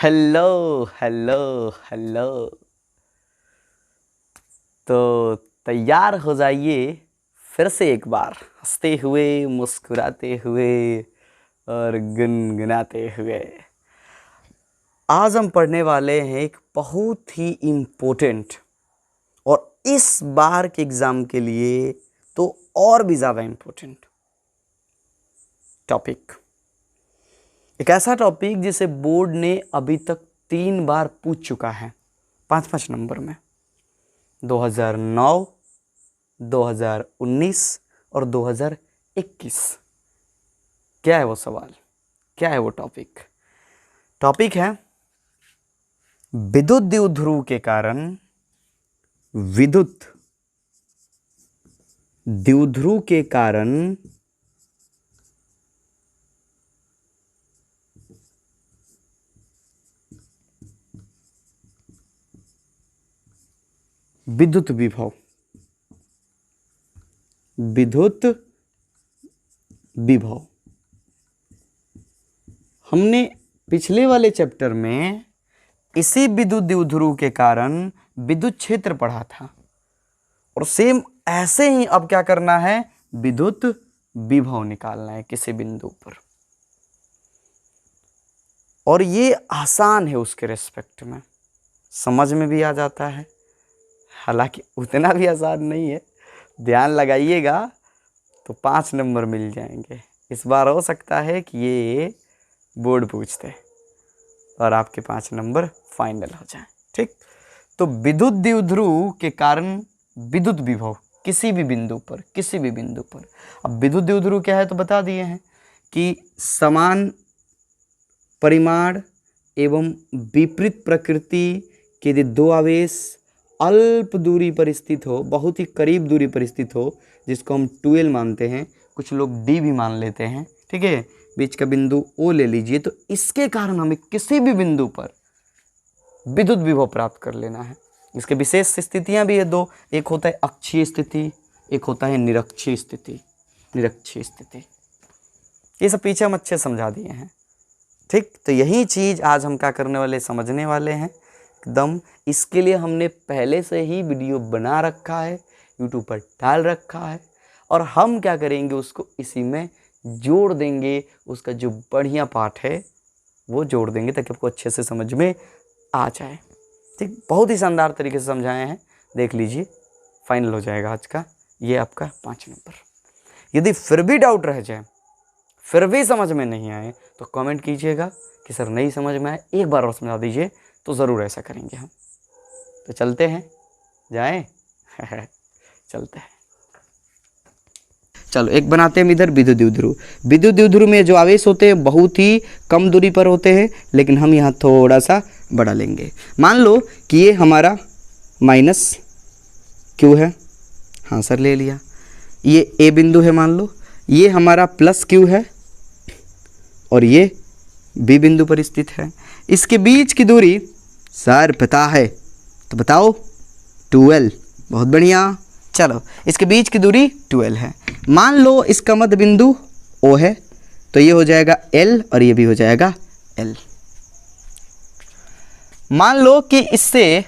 Hello hello hello. तो तैयार हो जाइए फिर से एक बार, हंसते हुए, मुस्कुराते हुए और गुनगुनाते हुए। आज हम पढ़ने वाले हैं एक बहुत ही इम्पोर्टेंट और इस बार के एग्ज़ाम के लिए तो और भी ज़्यादा इम्पोर्टेंट टॉपिक। एक ऐसा टॉपिक जिसे बोर्ड ने अभी तक 3 बार पूछ चुका है 5-5 नंबर में, 2009, 2019 और 2021। क्या है वो सवाल, क्या है वो टॉपिक? टॉपिक है विद्युत द्विध्रुव के कारण, विद्युत द्विध्रुव के कारण विद्युत विभव, विद्युत विभव। हमने पिछले वाले चैप्टर में इसी विद्युत द्विध्रुव के कारण विद्युत क्षेत्र पढ़ा था और सेम ऐसे ही अब क्या करना है, विद्युत विभव निकालना है किसी बिंदु पर। और ये आसान है, उसके रेस्पेक्ट में समझ में भी आ जाता है, हालांकि उतना भी आसान नहीं है। ध्यान लगाइएगा तो 5 नंबर मिल जाएंगे। इस बार हो सकता है कि ये बोर्ड पूछते और आपके 5 नंबर फाइनल हो जाए। ठीक, तो विद्युत द्विध्रुव के कारण विद्युत विभव किसी भी बिंदु पर, किसी भी बिंदु पर। अब विद्युत द्विध्रुव क्या है तो बता दिए हैं कि समान परिमाण एवं विपरीत प्रकृति के यदि 2 आवेश अल्प दूरी पर स्थित हो, बहुत ही करीब दूरी पर स्थित हो, जिसको हम 2L मानते हैं, कुछ लोग D भी मान लेते हैं, ठीक है, बीच का बिंदु O ले लीजिए। तो इसके कारण हमें किसी भी बिंदु पर विद्युत विभव प्राप्त कर लेना है। इसके विशेष स्थितियां भी है 2, एक होता है अक्षीय स्थिति, एक होता है निरक्षीय स्थिति। निरक्षीय स्थिति ये सब पीछे हम अच्छे समझा दिए हैं। ठीक, तो यही चीज़ आज हम क्या करने वाले, समझने वाले हैं एकदम। इसके लिए हमने पहले से ही वीडियो बना रखा है, यूट्यूब पर डाल रखा है, और हम क्या करेंगे, उसको इसी में जोड़ देंगे। उसका जो बढ़िया पार्ट है वो जोड़ देंगे ताकि आपको अच्छे से समझ में आ जाए। ठीक, बहुत ही शानदार तरीके से समझाए हैं, देख लीजिए, फाइनल हो जाएगा आज का ये आपका 5 नंबर। यदि फिर भी डाउट रह जाए, फिर भी समझ में नहीं आए, तो कमेंट कीजिएगा कि सर नहीं समझ में आए, एक बार और समझा दीजिए, तो ज़रूर ऐसा करेंगे हम। तो चलते हैं, जाएं चलते हैं, चलो एक बनाते हैं इधर विद्युत द्विध्रुव। विद्युत द्विध्रुव में जो आवेश होते हैं बहुत ही कम दूरी पर होते हैं, लेकिन हम यहाँ थोड़ा सा बढ़ा लेंगे। मान लो कि ये हमारा -Q है, हाँ सर ले लिया। ये A बिंदु है, मान लो ये हमारा +Q है और ये B बिंदु पर स्थित है। इसके बीच की दूरी सर पता है तो बताओ, 2L। बहुत बढ़िया, चलो इसके बीच की दूरी 2L है। मान लो इसका मध्य बिंदु O है, तो ये हो जाएगा L और ये भी हो जाएगा L। मान लो कि इससे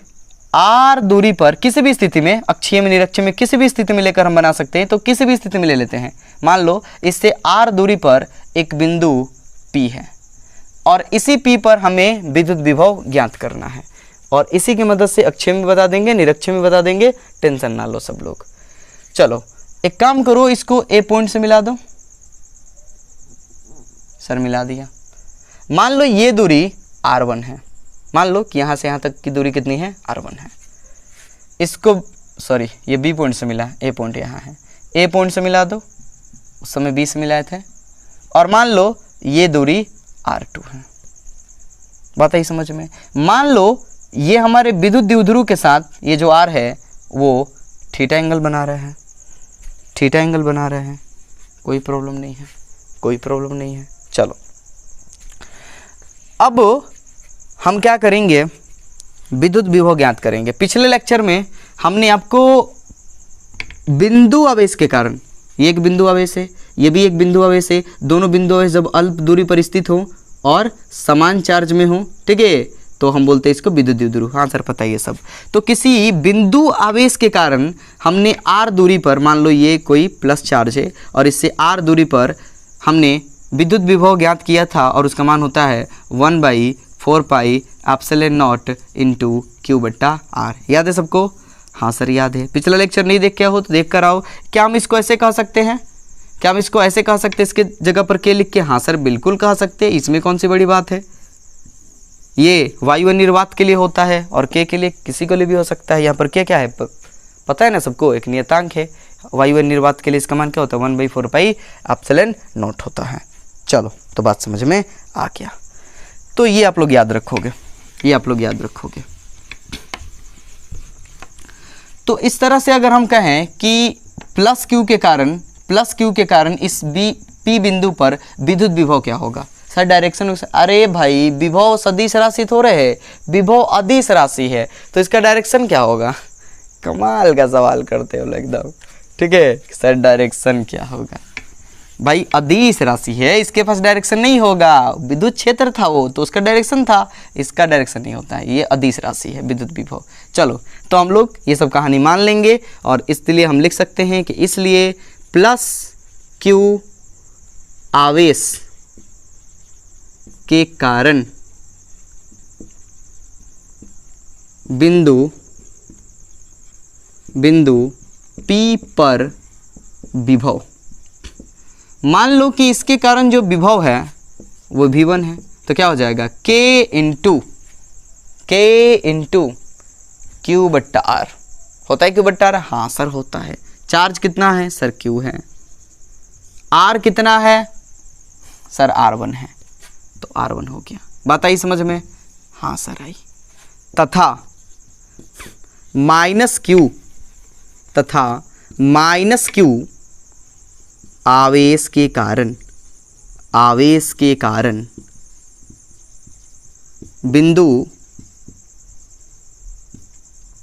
R दूरी पर किसी भी स्थिति में, अक्षीय में, निरक्षीय में, किसी भी स्थिति में लेकर हम बना सकते हैं, तो किसी भी स्थिति में ले लेते हैं। मान लो इससे R दूरी पर एक बिंदु P है और इसी P पर हमें विद्युत विभव ज्ञात करना है, और इसी की मदद से अक्षीय में बता देंगे, निरक्षीय में बता देंगे, टेंशन ना लो सब लोग। चलो एक काम करो, इसको A पॉइंट से मिला दो। सर मिला दिया। मान लो ये दूरी R1 है, मान लो कि यहाँ से यहाँ तक की दूरी कितनी है, R1 है। इसको सॉरी ये B पॉइंट से मिला, A पॉइंट यहाँ है, A पॉइंट से मिला दो, उस समय B से मिलाए थे। और मान लो ये दूरी R2 है। बात आई समझ में? मान लो ये हमारे विद्युत द्विध्रुव के साथ ये जो R है वो थीटा एंगल बना रहे हैं, थीटा एंगल बना रहे हैं, कोई प्रॉब्लम नहीं है, कोई प्रॉब्लम नहीं है। चलो अब हम क्या करेंगे, विद्युत विभव ज्ञात करेंगे। पिछले लेक्चर में हमने आपको बिंदु आवेश के कारण, ये एक बिंदु आवेश है, ये भी एक बिंदु आवेश है, दोनों बिंदु आवेश जब अल्प दूरी पर स्थित हो और समान चार्ज में हो, ठीक है, तो हम बोलते हैं इसको विद्युत द्विध्रुव। हाँ सर पता है ये सब। तो किसी बिंदु आवेश के कारण हमने r दूरी पर, मान लो ये कोई प्लस चार्ज है और इससे r दूरी पर हमने विद्युत विभव ज्ञात किया था और उसका मान होता है 1/4 pi epsilon not into Q बट्टा R। याद है सबको? हाँ सर याद है। पिछला लेक्चर नहीं देख के हो तो देख कर आओ। क्या हम इसको ऐसे कह सकते हैं? क्या हम इसको ऐसे कह सकते हैं इसके जगह पर K लिख के? हाँ सर बिल्कुल कह सकते हैं, इसमें कौन सी बड़ी बात है। ये वायु निर्वात के लिए होता है और K के लिए किसी को लिए भी हो सकता है। यहाँ पर K क्या है पता है ना सबको, एक नियतांक है। वायु निर्वात के लिए इसका मान क्या होता है? 1/4 पाई एप्सिलॉन नॉट होता है। चलो तो बात समझ में आ गया। तो ये आप लोग याद रखोगे, ये आप लोग याद रखोगे। तो इस तरह से अगर हम कहें कि प्लस क्यू के कारण इस P बिंदु पर विद्युत विभव क्या होगा? सर डायरेक्शन, अरे भाई विभव सदिश राशि थोड़े है, विभव अदिश राशि है, तो इसका डायरेक्शन क्या होगा? कमाल का सवाल करते हो एकदम, ठीक है। सर डायरेक्शन क्या होगा? भाई अदिश राशि है, इसके पास डायरेक्शन नहीं होगा, विद्युत क्षेत्र था वो तो उसका डायरेक्शन था, इसका डायरेक्शन नहीं होता है, ये अदिश राशि है विद्युत विभव। चलो तो हम लोग ये सब कहानी मान लेंगे और इसलिए हम लिख सकते हैं कि इसलिए प्लस क्यू आवेश के कारण बिंदु P पर विभव, मान लो कि इसके कारण जो विभव है वो V1 है, तो क्या हो जाएगा? K इंटू Q बट्टा R। होता है Q बट्टा R? हाँ सर होता है। चार्ज कितना है? सर Q है। R कितना है? सर R1 है, तो R1 हो गया। बात आई समझ में? हाँ सर आई। तथा माइनस Q आवेश के कारण बिंदु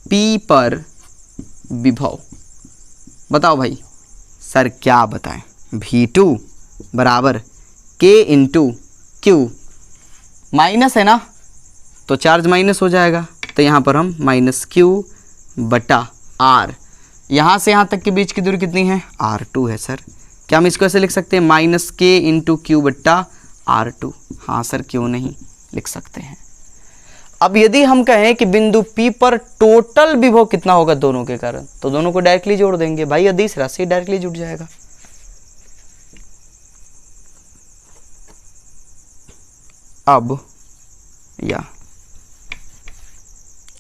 P पर विभव। बताओ भाई सर क्या बताएं? V2 बराबर K इंटू Q, माइनस है ना तो चार्ज माइनस हो जाएगा, तो यहाँ पर हम माइनस Q बटा R, यहाँ से यहाँ तक के बीच की दूरी कितनी है? R2 है सर। क्या हम इसको ऐसे लिख सकते हैं? माइनस K इंटू Q बट्टा R2। हाँ सर क्यों नहीं, लिख सकते हैं। अब यदि हम कहें कि बिंदु P पर टोटल विभव कितना होगा दोनों के कारण, तो दोनों को डायरेक्टली जोड़ देंगे। भाई अदिश राशि डायरेक्टली जुड़ जाएगा। अब या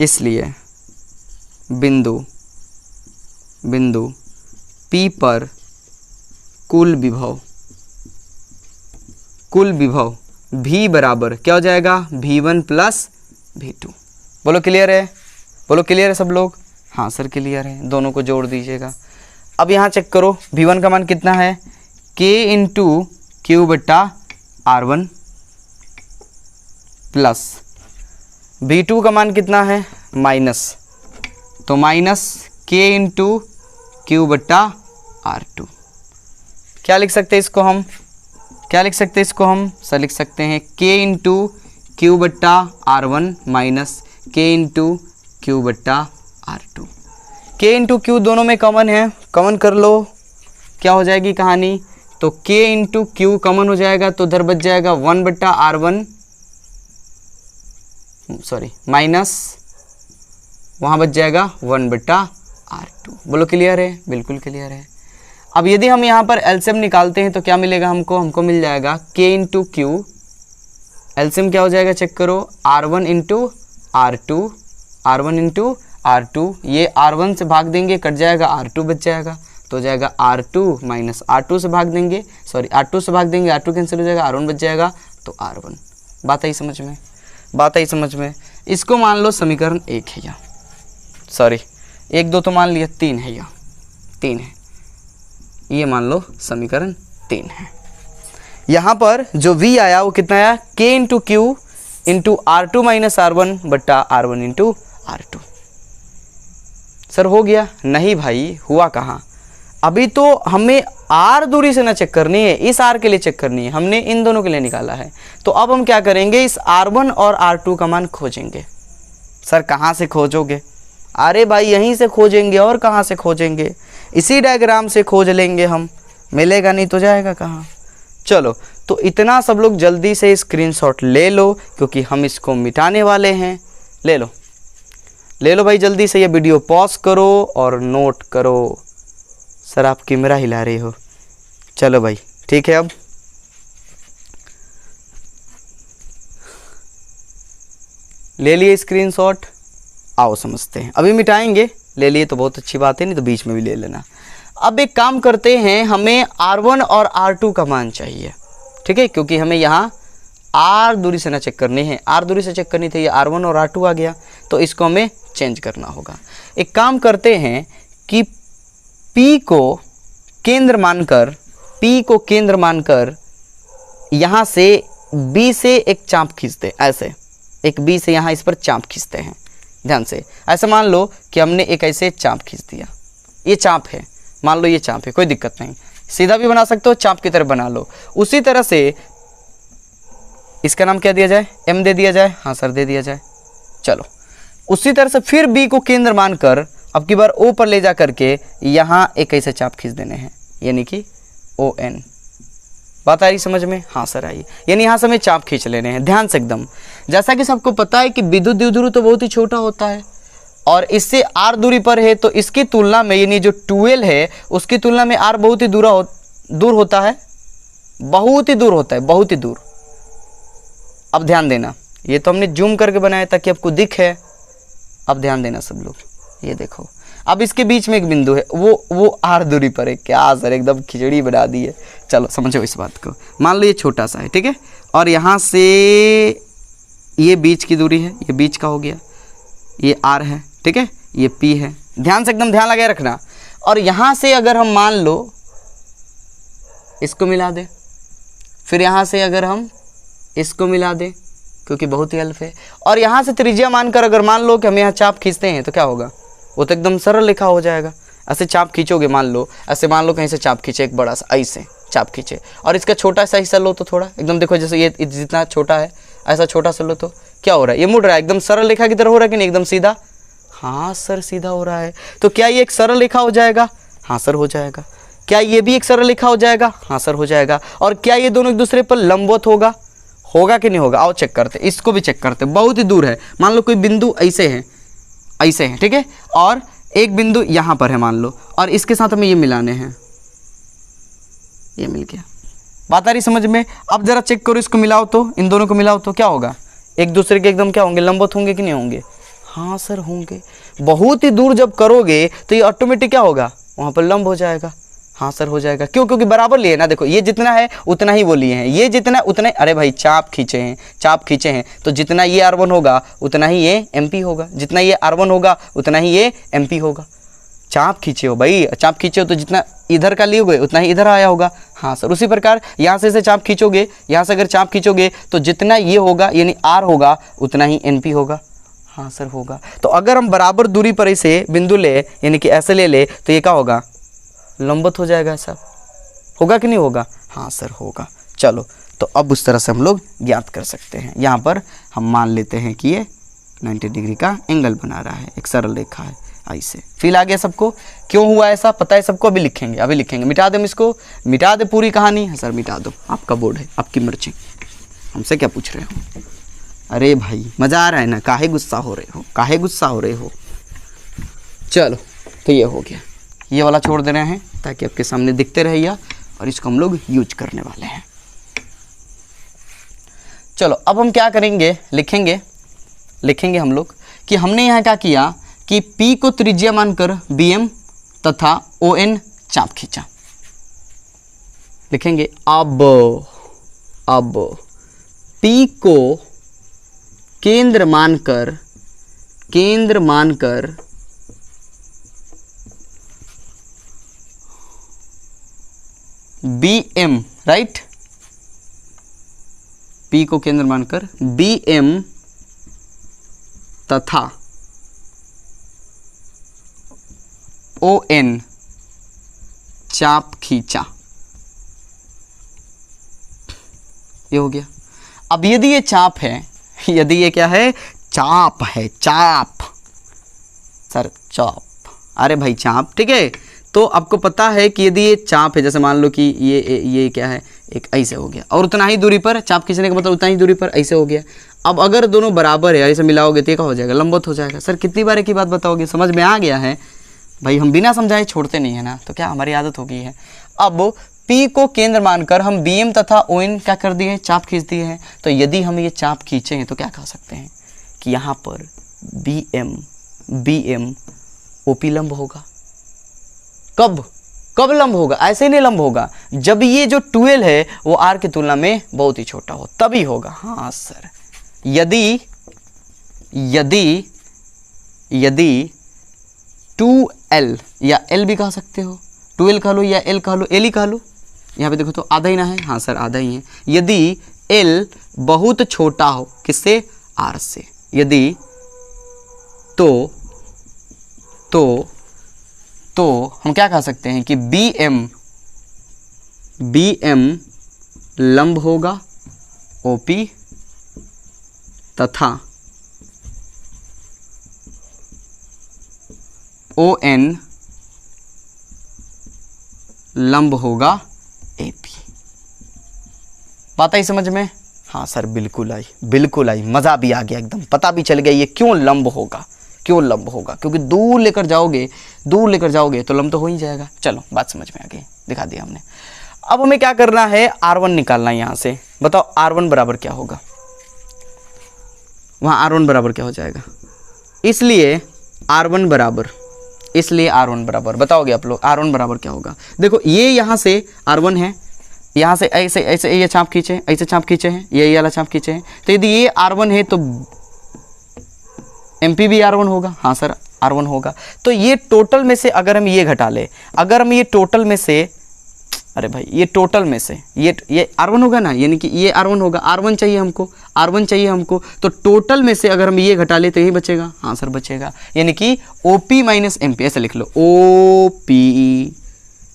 इसलिए बिंदु P पर कुल विभव V बराबर क्या हो जाएगा? V1 plus V2। बोलो क्लियर है? बोलो क्लियर है सब लोग? हाँ सर क्लियर है। दोनों को जोड़ दीजिएगा। अब यहाँ चेक करो V1 का मान कितना है? K इंटू Q बट्टा R1 प्लस V2 का मान कितना है? माइनस, तो माइनस K इंटू Q बट्टा R2। क्या लिख सकते हैं इसको हम? सर लिख सकते हैं K इंटू Q बट्टा R1 minus K into Q बट्टा R2। K इंटू Q दोनों में कॉमन है, कॉमन कर लो, क्या हो जाएगी कहानी? तो K इंटू Q कॉमन हो जाएगा, तो उधर बच जाएगा 1 बट्टा R1 माइनस वहाँ बच जाएगा 1 बट्टा R2। बोलो क्लियर है? बिल्कुल क्लियर है। अब यदि हम यहाँ पर एलसीएम निकालते हैं तो क्या मिलेगा हमको मिल जाएगा K इंटू Q, एलसीएम क्या हो जाएगा चेक करो, R1 इंटू R2, ये R1 से भाग देंगे कट जाएगा, R2 बच जाएगा, तो हो जाएगा R2 माइनस R2 से भाग देंगे, R2 से भाग देंगे, R2 कैंसिल हो जाएगा, R1 बच जाएगा, तो R1। बात आई समझ में? इसको मान लो समीकरण 1 है या 1 2 तो मान लिया, 3 है या 3 है, ये मान लो समीकरण 3 है। यहाँ पर जो V आया वो कितना आया? K into Q into R2 minus R1 बट्टा R1 इंटू R2। सर हो गया? नहीं भाई हुआ कहाँ, अभी तो हमें आर दूरी से ना चेक करनी है, इस आर के लिए चेक करनी है, हमने इन दोनों के लिए निकाला है। तो अब हम क्या करेंगे, इस R1 और R2 का मान खोजेंगे। सर कहाँ से खोजोगे? अरे भाई यहीं से खोजेंगे, और कहाँ से खोजेंगे, इसी डायग्राम से खोज लेंगे हम, मिलेगा नहीं तो जाएगा कहाँ। चलो तो इतना सब लोग जल्दी से स्क्रीनशॉट ले लो, क्योंकि हम इसको मिटाने वाले हैं। ले लो ले लो भाई जल्दी से, ये वीडियो पॉज करो और नोट करो। सर आप कैमरा हिला रहे हो, चलो भाई ठीक है। अब ले लिए स्क्रीनशॉट, आओ समझते हैं। अभी मिटाएंगे, ले लिए तो बहुत अच्छी बात है, नहीं तो बीच में भी ले लेना। अब एक काम करते हैं, हमें R1 और R2 का मान चाहिए, ठीक है, क्योंकि हमें यहाँ R दूरी से ना चेक करनी है, R दूरी से चेक करनी थी, ये R1 और R2 आ गया, तो इसको हमें चेंज करना होगा। एक काम करते हैं कि P को केंद्र मानकर यहाँ से B से एक चाप खींचते, ऐसे एक B से यहाँ इस पर चाप खींचते हैं। ध्यान से ऐसा मान लो कि हमने एक ऐसे चाप खींच दिया, ये चाप है, मान लो ये चाप है, कोई दिक्कत नहीं, सीधा भी बना सकते हो, चाप की तरह बना लो। उसी तरह से इसका नाम क्या दिया जाए, M दे दिया जाए, हाँ सर दे दिया जाए। चलो उसी तरह से फिर B को केंद्र मानकर अब की बार O पर ले जा करके यहाँ एक ऐसे चाप खींच देने हैं, यानी कि ON। बात आ रही समझ में? हाँ सर आई। यानी यहाँ से हमें चाप खींच लेने हैं, ध्यान से एकदम। जैसा कि सबको पता है कि विद्युत द्विध्रुव तो बहुत ही छोटा होता है और इससे R दूरी पर है, तो इसकी तुलना में यानी जो 12 है उसकी तुलना में R बहुत ही दूर होता है, बहुत ही दूर होता है, बहुत ही दूर। अब ध्यान देना, ये तो हमने जूम करके बनाया ताकि आपको दिखे। अब ध्यान देना सब लोग, ये देखो, अब इसके बीच में एक बिंदु है, वो R दूरी पर है। क्या सर एकदम खिचड़ी बना दी है। चलो समझो इस बात को, मान लो ये छोटा सा है, ठीक है, और यहाँ से ये बीच की दूरी है, ये बीच का हो गया, ये R है, ठीक है, ये P है। ध्यान से एकदम ध्यान लगाए रखना। और यहाँ से अगर हम मान लो इसको मिला दें, फिर यहाँ से अगर हम इसको मिला दें, क्योंकि बहुत ही अल्फ है, और यहाँ से त्रिज्या मानकर अगर मान लो कि हम यहाँ चाप खींचते हैं तो क्या होगा, वो तो एकदम सरल लिखा हो जाएगा। ऐसे चाप खींचोगे, मान लो ऐसे, मान लो कहीं से चाप खींचे, एक बड़ा सा ऐसे चाप खींचे, और इसका छोटा सा हिस्सा लो तो थोड़ा एकदम देखो, जैसे ये जितना छोटा है ऐसा छोटा सा लो तो क्या हो रहा है, ये मुड़ रहा है, एकदम सरल रेखा की तरह हो रहा है कि नहीं, एकदम सीधा। हाँ सर सीधा हो रहा है। तो क्या ये एक सरल रेखा हो जाएगा? हाँ सर हो जाएगा। क्या ये भी एक सरल रेखा हो जाएगा? हाँ सर हो जाएगा। और क्या ये दोनों एक दूसरे पर लंबवत होगा कि नहीं होगा? आओ चेक करते, इसको भी चेक करते। बहुत ही दूर है, मान लो कोई बिंदु ऐसे है, ठीक है, और एक बिंदु यहाँ पर है मान लो, और इसके साथ हमें ये मिलाने हैं, ये मिल गया। बात आ रही समझ में? अब जरा चेक करो, इसको मिलाओ तो, इन दोनों को मिलाओ तो क्या होगा, एक दूसरे के एकदम क्या होंगे, लंबवत होंगे कि नहीं होंगे? हाँ सर होंगे। बहुत ही दूर जब करोगे तो ये ऑटोमेटिक क्या होगा, वहाँ पर लंब हो जाएगा। हाँ सर हो जाएगा। क्यों? क्योंकि बराबर लिए ना, देखो ये जितना है उतना ही वो लिए हैं, ये जितना उतना, अरे भाई चाप खींचे हैं तो जितना ये R1 होगा उतना ही ये MP होगा, जितना ये R1 होगा उतना ही ये MP होगा। चाप खींचे हो भाई, चाप खींचे हो तो जितना इधर का लिए उतना ही इधर आया होगा। हाँ सर, उसी प्रकार यहाँ से चाप खींचोगे, यहाँ से अगर चाप खींचोगे तो जितना ये होगा यानी R होगा उतना ही NP होगा। हाँ सर होगा। तो अगर हम बराबर दूरी पर इसे बिंदु ले, यानी कि ऐसे ले तो ये क्या होगा, लंबवत हो जाएगा। ऐसा होगा कि नहीं होगा? हाँ सर होगा। चलो तो अब उस तरह से हम लोग ज्ञात कर सकते हैं। यहाँ पर हम मान लेते हैं कि ये 90 डिग्री का एंगल बना रहा है, एक सरल रेखा है ऐसे। फील आ गया सबको? क्यों हुआ ऐसा पता है सबको? अभी लिखेंगे। मिटा दे इसको, मिटा दे पूरी कहानी। हाँ सर मिटा दो, आपका बोर्ड है, आपकी मर्जी, हमसे क्या पूछ रहे हो? अरे भाई मज़ा आ रहा है ना, काहे गुस्सा हो रहे हो? चलो तो ये हो गया, ये वाला छोड़ दे रहे हैं ताकि आपके सामने दिखते रहे, और इसको हम लोग यूज करने वाले हैं। चलो अब हम क्या करेंगे, लिखेंगे हम लोग कि हमने यहाँ क्या किया कि P को त्रिज्या मानकर BM तथा ON चाप खींचा। लिखेंगे अब P को केंद्र मानकर BM, राइट, P को केंद्र मानकर BM तथा ON चाप खींचा, ये हो गया। अब यदि ये चाप है, यदि ये क्या है, चाप है, चाप सर, चाप, अरे भाई चाप, ठीक है। तो आपको पता है कि यदि ये चाप है, जैसे मान लो कि ये क्या है, एक ऐसे हो गया, और उतना ही दूरी पर चाप खींचने का मतलब उतना ही दूरी पर ऐसे हो गया। अब अगर दोनों बराबर है, ऐसे मिलाओगे तो ये क्या हो जाएगा, लंबवत हो जाएगा। सर कितनी बार एक ही बात बताओगे, समझ में आ गया है भाई, हम बिना समझाए छोड़ते नहीं है ना, तो क्या हमारी आदत हो गई है। अब P को केंद्र मानकर हम BM तथा ON क्या कर दिए हैं, चाप खींच दिए हैं। तो यदि हम ये चाप खींचे हैं तो क्या कह सकते हैं कि यहाँ पर BM OP लंब होगा। कब कब लंब होगा, ऐसे नहीं लंब होगा जब ये जो 12 है वो R की तुलना में बहुत ही छोटा हो, तभी होगा। हाँ सर, यदि 2L या L भी कह सकते हो, 2L कह लो या L कह लो, L ही कह लो, यहाँ पे देखो तो आधा ही ना है, हाँ सर आधा ही है। यदि L बहुत छोटा हो किससे, R से, यदि तो हम क्या कह सकते हैं कि BM लंब होगा OP तथा ON लंब होगा AP। बात आई समझ में? हाँ सर बिल्कुल आई, बिल्कुल आई, मज़ा भी आ गया एकदम, पता भी चल गया ये क्यों लंब होगा, क्यों लंब होगा, क्योंकि दूर लेकर जाओगे तो लंब तो हो ही जाएगा। चलो बात समझ में आ गई, दिखा दिया हमने। अब हमें क्या करना है, R1 निकालना है यहाँ से। बताओ R1 बराबर क्या होगा, वहाँ R1 बराबर क्या हो जाएगा, इसलिए R1 बराबर बताओगे आप लोग, R1 बराबर क्या होगा। देखो ये यहाँ से R1 है, यहाँ से ऐसे ऐसे ये चाप खींचे, ऐसे चाप खींचे हैं, ये वाला चाप खींचे हैं, तो यदि ये R1 है तो MP भी R1 होगा। हाँ सर R1 होगा। तो ये टोटल में से अगर हम ये घटा ले, अगर हम ये टोटल में से, अरे भाई ये टोटल में से ये R1 होगा ना, यानी कि ये R1 होगा, R1 चाहिए हमको, तो टोटल में से अगर हम ये घटा ले तो यही बचेगा। हाँ सर बचेगा, यानी कि OP माइनस MP, ऐसे लिख लो, OP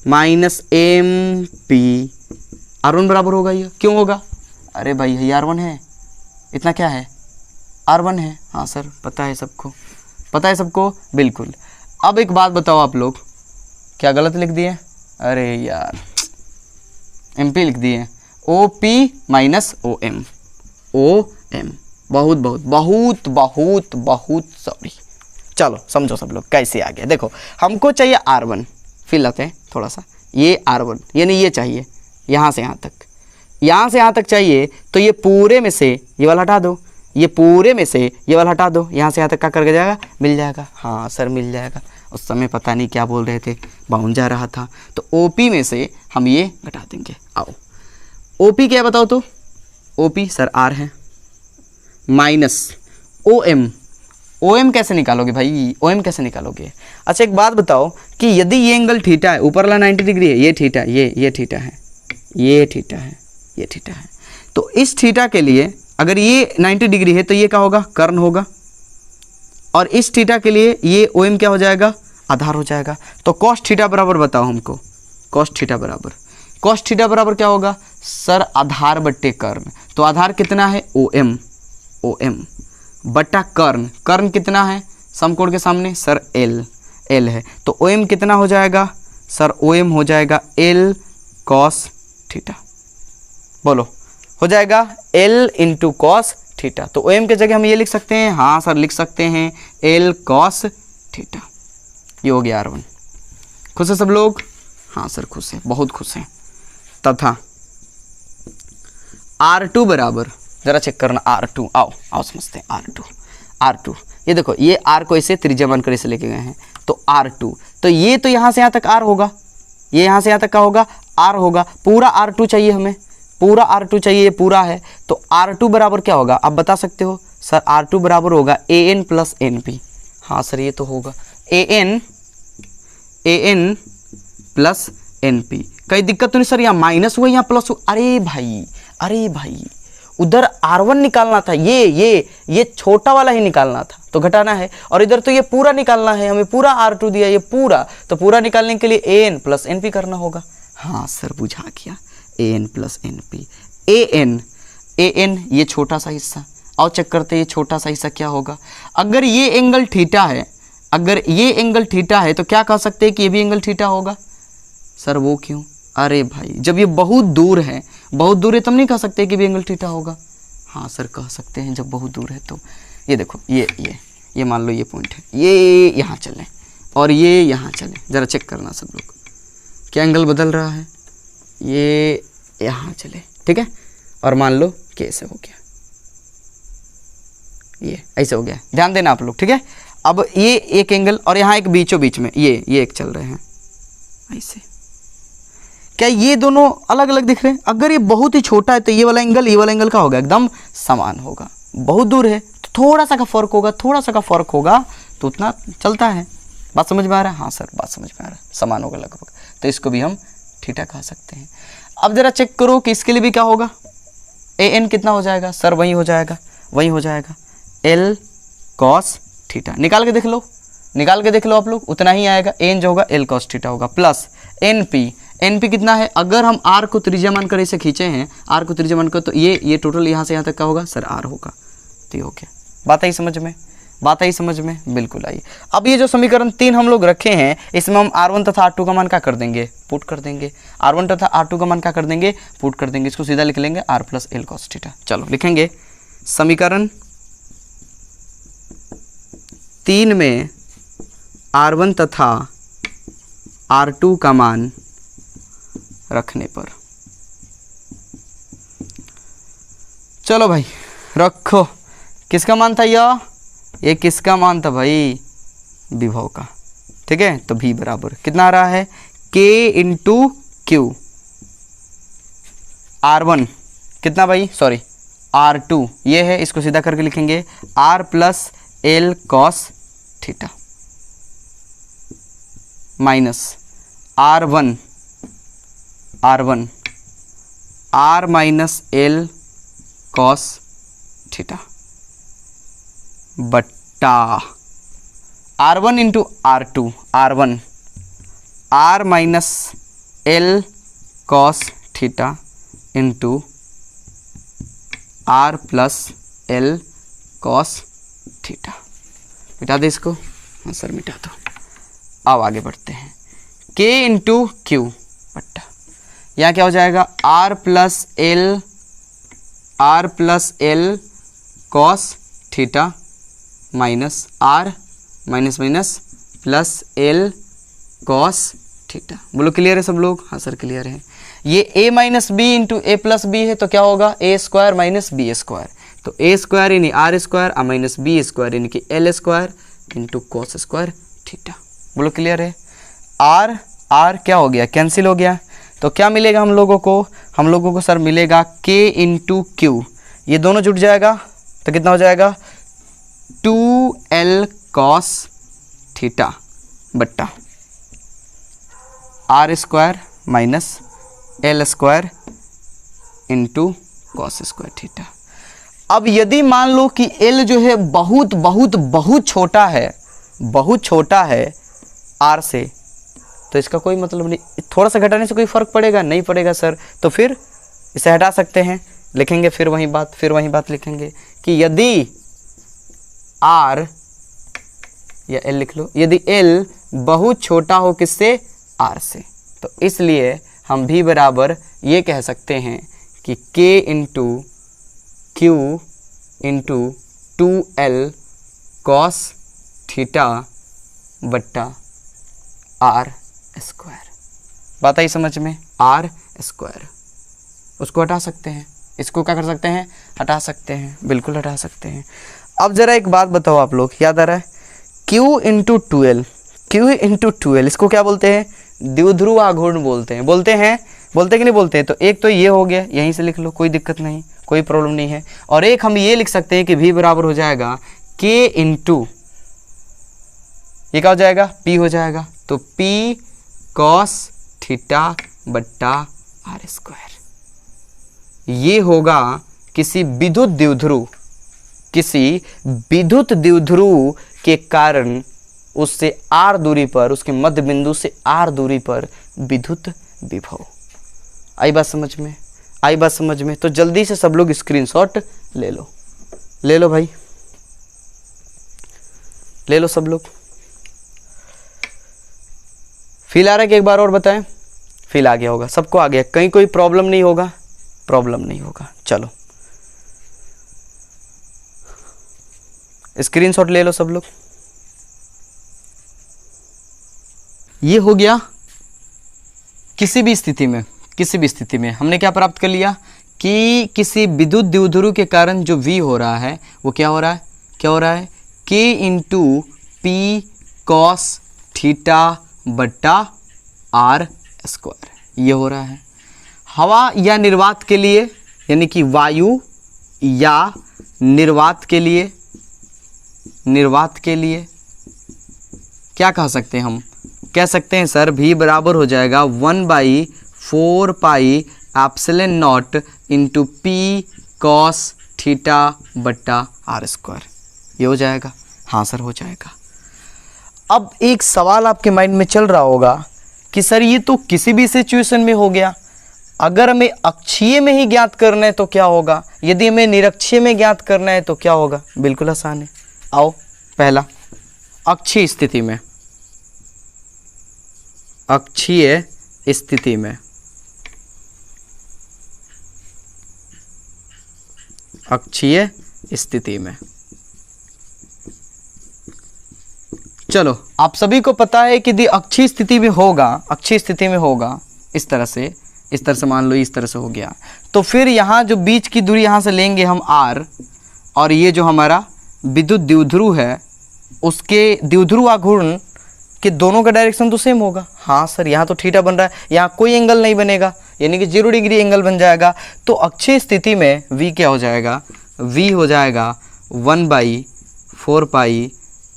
माइनस MP, R1 बराबर होगा। ये क्यों होगा, अरे भाई ये R1 है, इतना क्या है, R1 है। हाँ सर पता है सबको, बिल्कुल। अब एक बात बताओ आप लोग, क्या गलत लिख दिए, अरे यार MP लिख दिए, OP माइनस OM, बहुत सॉरी। चलो समझो सब लोग कैसे आ गया। देखो हमको चाहिए R1, फिर लाते हैं थोड़ा सा, ये R1 यानी ये चाहिए यहाँ से यहाँ तक चाहिए, तो ये पूरे में से ये वाला हटा दो, ये पूरे में से ये वाला हटा दो, यहाँ से यहाँ तक क्या करके जाएगा, मिल जाएगा। हाँ सर मिल जाएगा, उस समय पता नहीं क्या बोल रहे थे, बाउंड जा रहा था। तो OP में से हम ये घटा देंगे। आओ OP क्या बताओ, तो OP सर R है, माइनस OM कैसे निकालोगे भाई, OM कैसे निकालोगे। अच्छा एक बात बताओ कि यदि ये एंगल थीटा है, ऊपर वाला 90 डिग्री है, ये थीटा है, तो इस थीटा के लिए अगर ये 90 डिग्री है तो ये क्या होगा, कर्ण होगा, और इस थीटा के लिए ये OM क्या हो जाएगा, आधार हो जाएगा। तो cos थीटा बराबर बताओ हमको, cos थीटा बराबर क्या होगा सर, आधार बट्टे कर्ण। तो आधार कितना है, OM बट्टा कर्ण कितना है, समकोण के सामने सर L है, तो OM कितना हो जाएगा सर, OM हो जाएगा L cos थीटा, बोलो हो जाएगा L इंटू कॉस थीटा। तो OM के जगह हम ये लिख सकते हैं, हाँ सर लिख सकते हैं L cos थीटा। ये हो गया R1। खुश है सब लोग, हाँ सर खुश है, बहुत खुश हैं। तथा R2 बराबर, जरा चेक करना R2, आओ समझते हैं R2। ये देखो ये R को इसे त्रिज्या मानकर इसे लेके गए हैं, तो R2, तो ये तो यहाँ से यहाँ तक R होगा, ये यहाँ से यहाँ तक का होगा R होगा, पूरा R2 चाहिए हमें, पूरा R2 चाहिए, ये पूरा है। तो R2 बराबर क्या होगा, आप बता सकते हो सर, R2 बराबर होगा AN प्लस NP। हाँ सर ये तो होगा AN प्लस NP। कहीं दिक्कत तो नहीं सर, यहाँ माइनस हुआ यहाँ प्लस हुआ, अरे भाई उधर R1 निकालना था, ये छोटा वाला ही निकालना था, तो घटाना है, और इधर तो ये पूरा निकालना है, हमें पूरा R2 दिया, ये पूरा, तो पूरा निकालने के लिए AN प्लस NP करना होगा। हाँ सर बुझा गया, AN प्लस NP। AN ये छोटा सा हिस्सा, आओ चेक करते हैं ये छोटा सा हिस्सा क्या होगा। अगर ये एंगल थीटा है, अगर ये एंगल थीटा है तो क्या कह सकते हैं कि ये भी एंगल थीटा होगा। सर वो क्यों? अरे भाई जब ये बहुत दूर है, बहुत दूर है तब नहीं कह सकते कि भी एंगल थीटा होगा। हाँ सर कह सकते हैं जब बहुत दूर है तो। ये देखो ये मान लो ये पॉइंट है, ये यहाँ चले और ये यहाँ चले, ज़रा चेक करना सब लोग, क्या एंगल बदल रहा है, ये यहाँ चले, ठीक है, और मान लो कि ऐसे हो गया, ये ऐसे हो गया, ध्यान देना आप लोग, ठीक है। अब ये एक एंगल और यहाँ एक बीचों बीच में ये एक चल रहे हैं ऐसे, क्या ये दोनों अलग अलग दिख रहे हैं? अगर ये बहुत ही छोटा है तो ये वाला एंगल का होगा एकदम समान होगा, बहुत दूर है तो थोड़ा सा का फर्क होगा, थोड़ा सा का फर्क होगा तो उतना चलता है। बात समझ में आ रहा है? हाँ सर बात समझ में आ रहा है, समान होगा लगभग, तो इसको भी हम थीटा कह सकते हैं। अब जरा चेक करो कि इसके लिए भी क्या होगा, AN कितना हो जाएगा सर, वही हो जाएगा L cos थीटा। निकाल के देख लो आप लोग, उतना ही आएगा, AN जो होगा L cos थीटा होगा, प्लस NP कितना है, अगर हम R को त्रिज्या मानकर इसे खींचे हैं, R को त्रिज्या मानकर, तो ये टोटल यहाँ से यहाँ तक का होगा सर R होगा, तो ये हो गया। बात आई समझ में? बिल्कुल आई। अब ये जो समीकरण 3 हम लोग रखे हैं, इसमें हम R1 तथा R2 का मान क्या कर देंगे, पुट कर देंगे। R1 तथा R2 का मान क्या कर देंगे, पुट कर देंगे। इसको सीधा लिख लेंगे R plus L cos theta. चलो लिखेंगे, समीकरण 3 में R1 तथा R2 का मान रखने पर, चलो भाई रखो, किसका मान था ये किसका मान था भाई, विभव का, ठीक है। तो V बराबर कितना आ रहा है, K इंटू Q, R1 कितना भाई, सॉरी R2 ये है, इसको सीधा करके लिखेंगे R plus L cos theta minus R1 R minus L cos theta बट्टा R1 into R2, R1 R minus L cos theta into R plus L cos theta. मिटा दे इसको, हाँ सर मिटा दो। अब आगे बढ़ते हैं, K इंटू Q बट्टा, यहाँ क्या हो जाएगा, R plus L cos theta minus R minus plus L cos theta. बोलो क्लियर है सब लोग? हाँ सर क्लियर है। ये A minus B into A plus B है तो क्या होगा, A square minus B square, तो A स्क्वायर यानी R square minus B square यानी कि L square into cos square theta. बोलो क्लियर है? R क्या हो गया, कैंसिल हो गया, तो क्या मिलेगा हम लोगों को सर मिलेगा K इंटू Q, ये दोनों जुट जाएगा तो कितना हो जाएगा 2L cos थीटा बट्टा R square minus L square into cos square theta. अब यदि मान लो कि L जो है बहुत बहुत बहुत छोटा है R से, तो इसका कोई मतलब नहीं, थोड़ा सा घटाने से कोई फर्क पड़ेगा नहीं पड़ेगा सर, तो फिर इसे हटा सकते हैं, लिखेंगे फिर वही बात लिखेंगे कि यदि R या L लिख लो, यदि L बहुत छोटा हो किससे, R से, तो इसलिए हम भी बराबर ये कह सकते हैं कि K into Q into 2L cos theta बट्टा R स्क्वायर। बात आई समझ में? R स्क्वायर, उसको हटा सकते हैं, इसको क्या कर सकते हैं, हटा सकते हैं, बिल्कुल हटा सकते हैं। अब ज़रा एक बात बताओ आप लोग, याद आ रहा है, Q इंटू 2L, इसको क्या बोलते हैं, द्विध्रुव आघूर्ण बोलते हैं कि नहीं बोलते हैं? तो एक तो ये हो गया, यहीं से लिख लो, कोई दिक्कत नहीं, कोई प्रॉब्लम नहीं है। और एक हम ये लिख सकते हैं कि V बराबर हो जाएगा K इंटू, ये क्या हो जाएगा, P हो जाएगा, तो P cos थीटा बट्टा R स्क्वायर। ये होगा किसी विद्युत द्विध्रुव किसी विद्युत द्विध्रुव के कारण उससे r दूरी पर, उसके मध्य बिंदु से r दूरी पर विद्युत विभव। आई बात समझ में? आई बात समझ में? तो जल्दी से सब लोग स्क्रीनशॉट ले लो, ले लो भाई, ले लो सब लोग। फील आ रहा है कि एक बार और बताएं? फील आ गया होगा, सबको आ गया, कहीं कोई प्रॉब्लम नहीं होगा? प्रॉब्लम नहीं होगा। चलो स्क्रीनशॉट ले लो सब लोग। ये हो गया किसी भी स्थिति में, किसी भी स्थिति में हमने क्या प्राप्त कर लिया कि किसी विद्युत द्विध्रुव के कारण जो V हो रहा है वो क्या हो रहा है, क्या हो रहा है, K into P cos theta बट्टा R स्क्वायर, ये हो रहा है। हवा या निर्वात के लिए, यानी कि वायु या निर्वात के लिए, निर्वात के लिए क्या कह सकते हैं हम? कह सकते हैं सर V बराबर हो जाएगा 1/4 pi epsilon not into P cos theta बट्टा R स्क्वायर, ये हो जाएगा। हाँ सर हो जाएगा। अब एक सवाल आपके माइंड में चल रहा होगा कि सर ये तो किसी भी सिचुएशन में हो गया, अगर हमें अक्षीय में ही ज्ञात करना है तो क्या होगा, यदि हमें निरक्षीय में ज्ञात करना है तो क्या होगा? बिल्कुल आसान है। आओ, पहला अक्षीय स्थिति में, अक्षीय स्थिति में, अक्षीय स्थिति में, चलो आप सभी को पता है कि यदि अक्षीय स्थिति में होगा, अक्षीय स्थिति में होगा इस तरह से मान लो इस तरह से हो गया, तो फिर यहाँ जो बीच की दूरी यहाँ से लेंगे हम r, और ये जो हमारा विद्युत द्विध्रुव है उसके द्विध्रुव आघूर्ण कि दोनों का डायरेक्शन तो सेम होगा। हाँ सर यहाँ तो थीटा बन रहा है, यहाँ कोई एंगल नहीं बनेगा, यानी कि 0 डिग्री एंगल बन जाएगा। तो अक्षीय स्थिति में V क्या हो जाएगा? V हो जाएगा 1/4 pi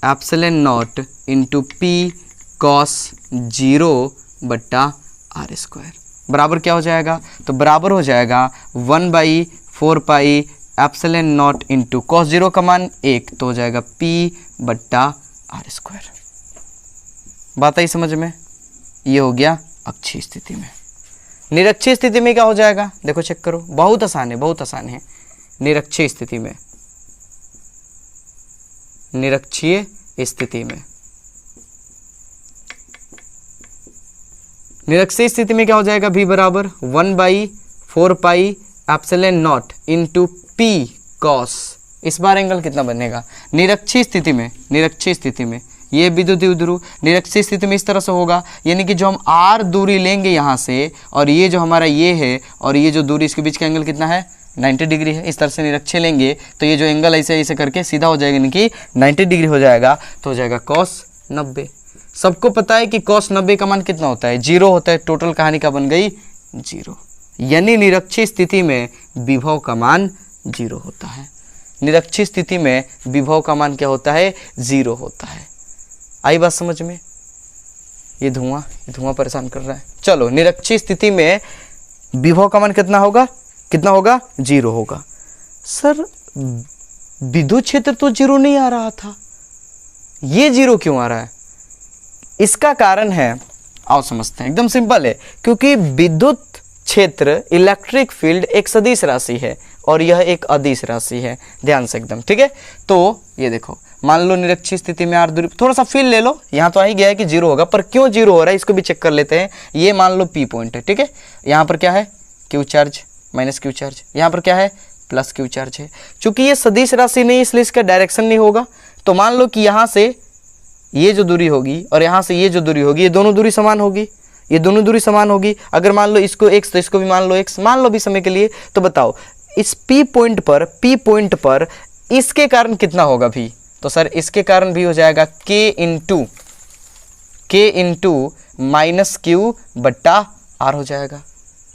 epsilon not into P cos 0 बट्टा R स्क्वायर, बराबर क्या हो जाएगा? तो बराबर हो जाएगा 1/4 pi epsilon not into cos 0 का मान 1, तो हो जाएगा P बट्टा R स्क्वायर। बात आई समझ में? ये हो गया अक्षीय स्थिति में। निरक्षीय स्थिति में क्या हो जाएगा? देखो चेक करो, बहुत आसान है, बहुत आसान है। निरक्षीय स्थिति में, निरक्षीय स्थिति में, निरक्षीय स्थिति में क्या हो जाएगा? V बराबर 1/4 pi epsilon not into P cos, इस बार एंगल कितना बनेगा? निरक्षीय स्थिति में, निरक्षीय स्थिति में ये विद्युत द्विध्रुव निरक्षीय स्थिति में इस तरह से होगा, यानी कि जो हम r दूरी लेंगे यहाँ से, और ये जो हमारा ये है और ये जो दूरी, इसके बीच का एंगल कितना है? 90 डिग्री है। इस तरह से निरक्षीय लेंगे तो ये जो एंगल ऐसे ऐसे करके सीधा हो जाएगा, यानी कि 90 डिग्री हो जाएगा, तो हो जाएगा कॉस 90। सबको पता है कि कॉस 90 का मान कितना होता है? 0 होता है। टोटल कहानी का बन गई 0, यानी निरक्षीय स्थिति में विभव का मान 0 होता है। निरक्षीय स्थिति में विभव का मान क्या होता है? 0 होता है। आई बात समझ में? ये धुआं परेशान कर रहा है। चलो, निरक्षीय स्थिति में विभव का मान कितना होगा? कितना होगा? 0 होगा। सर विद्युत क्षेत्र तो 0 नहीं आ रहा था, ये 0 क्यों आ रहा है? इसका कारण है, आओ समझते हैं। एकदम सिंपल है, क्योंकि विद्युत क्षेत्र इलेक्ट्रिक फील्ड एक सदिश राशि है और यह एक अदिश राशि है, ध्यान से एकदम, ठीक है। तो ये देखो, मान लो निरक्षीय स्थिति में r दूरी, थोड़ा सा फील ले लो, यहाँ तो आ ही गया है कि 0 होगा, पर क्यों 0 हो रहा है इसको भी चेक कर लेते हैं। ये मान लो P पॉइंट है, ठीक है। यहाँ पर क्या है? Q charge minus Q charge, यहाँ पर क्या है? प्लस Q चार्ज है। चूंकि ये सदिश राशि नहीं, इसलिए इसका डायरेक्शन नहीं होगा। तो मान लो कि यहाँ से ये जो दूरी होगी और यहाँ से ये जो दूरी होगी, ये दोनों दूरी समान होगी, ये दोनों दूरी समान होगी। अगर मान लो इसको x तो इसको भी मान लो x, मान लो भी समय के लिए। तो बताओ इस P पॉइंट पर इसके कारण कितना होगा भी? तो सर इसके कारण भी हो जाएगा k इंटू माइनस Q बट्टा R हो जाएगा।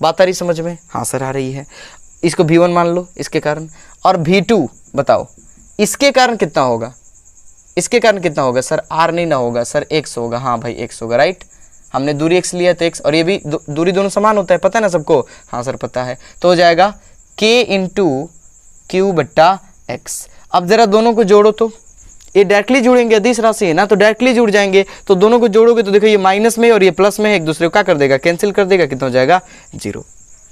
बात आ रही समझ में? हाँ सर आ रही है। इसको V1 मान लो इसके कारण, और V2 बताओ इसके कारण कितना होगा? इसके कारण कितना होगा? सर R नहीं ना होगा सर, x होगा। हाँ भाई x होगा, राइट। हमने दूरी x लिया तो x, और ये भी दूरी दोनों समान होता है, पता है ना सबको? हाँ सर पता है। तो हो जाएगा k इंटू Q बट्टा x। अब जरा दोनों को जोड़ो तो ये डायरेक्टली जुड़ेंगे, अदिश राशि है ना तो डायरेक्टली जुड़ जाएंगे, तो दोनों को जोड़ोगे तो देखो ये माइनस में और ये प्लस में है, एक दूसरे को क्या कर देगा, कैंसिल कर देगा, कितना हो जाएगा 0।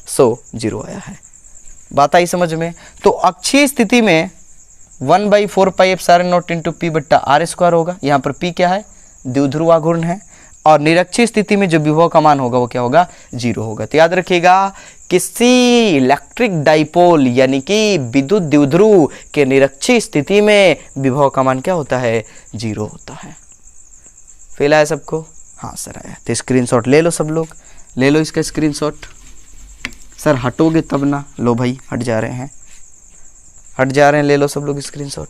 सो 0 आया है। बात आई समझ में। तो अक्षीय स्थिति में 1/4πε0 इंटू पी बट्टा आर स्क्वायर होगा। यहाँ पर पी क्या है, द्विध्रुव आघूर्ण है, और निरक्षीय स्थिति में जो विभव का मान होगा वो क्या होगा, 0 होगा। तो याद रखिएगा किसी इलेक्ट्रिक डाइपोल यानी कि विद्युत द्विध्रुव के निरक्षीय स्थिति में विभव का मान क्या होता है, 0 होता है। फेल आया सबको? हाँ सर आया। तो स्क्रीनशॉट ले लो, सब लोग ले लो इसका स्क्रीनशॉट। सर हटोगे तब ना, लो भाई हट जा रहे हैं, ले लो सब लोग स्क्रीनशॉट।